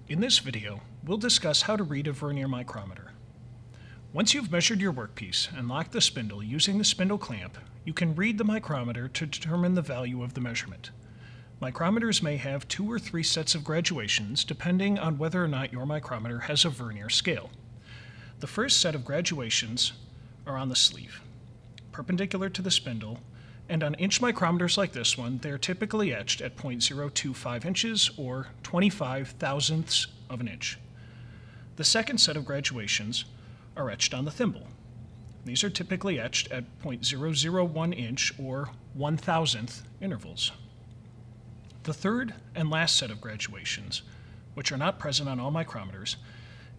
In this video, we'll discuss how to read a vernier micrometer. Once you've measured your workpiece and locked the spindle using the spindle clamp, you can read the micrometer to determine the value of the measurement. Micrometers may have 2 or 3 sets of graduations depending on whether or not your micrometer has a vernier scale. The first set of graduations are on the sleeve, perpendicular to the spindle, and on inch micrometers like this one, they are typically etched at 0.025 inches or 25 thousandths of an inch. The second set of graduations are etched on the thimble. These are typically etched at 0.001 inch or 1,000th intervals. The third and last set of graduations, which are not present on all micrometers,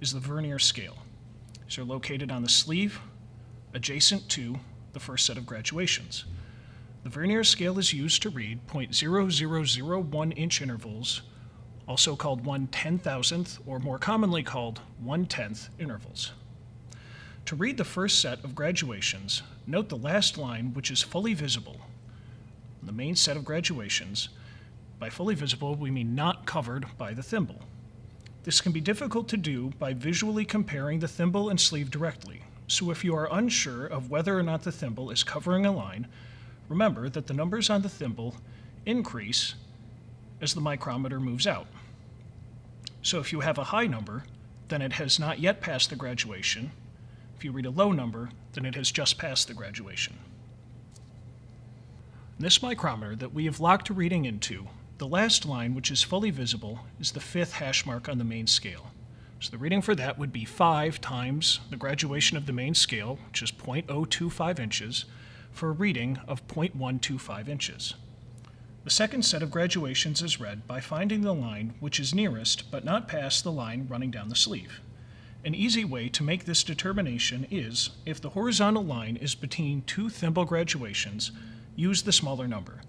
is the Vernier Scale. These are located on the sleeve, adjacent to the first set of graduations. The Vernier Scale is used to read 0.0001 inch intervals, also called 1/10,000th, or more commonly called 1/10th intervals. To read the first set of graduations, note the last line which is fully visible. The main set of graduations, by fully visible we mean not covered by the thimble. This can be difficult to do by visually comparing the thimble and sleeve directly, so if you are unsure of whether or not the thimble is covering a line, remember that the numbers on the thimble increase as the micrometer moves out. So if you have a high number, then it has not yet passed the graduation. If you read a low number, then it has just passed the graduation. In this micrometer that we have locked a reading into, the last line, which is fully visible, is the 5th hash mark on the main scale. So the reading for that would be 5 times the graduation of the main scale, which is 0.025 inches, for a reading of 0.125 inches. The second set of graduations is read by finding the line which is nearest but not past the line running down the sleeve. An easy way to make this determination is, if the horizontal line is between 2 thimble graduations, use the smaller number.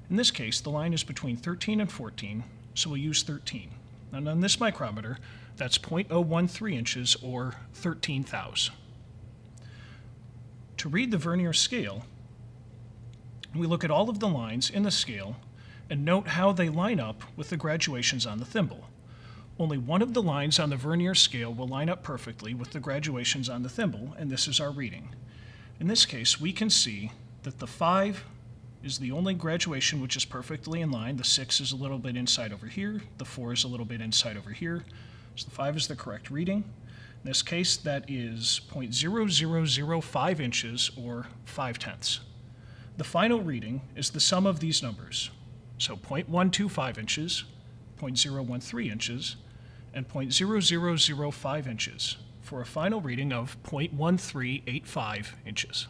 In this case, the line is between 13 and 14, so we'll use 13. And on this micrometer, that's 0.013 inches or 13 thous. To read the Vernier Scale, we look at all of the lines in the scale and note how they line up with the graduations on the thimble. Only one of the lines on the Vernier Scale will line up perfectly with the graduations on the thimble, and this is our reading. In this case, we can see that the 5 is the only graduation which is perfectly in line. The 6 is a little bit inside over here. The 4 is a little bit inside over here. So the 5 is the correct reading. In this case, that is 0.0005 inches or 5/10ths. The final reading is the sum of these numbers. So 0.125 inches, 0.013 inches, and 0.0005 inches for a final reading of 0.1385 inches.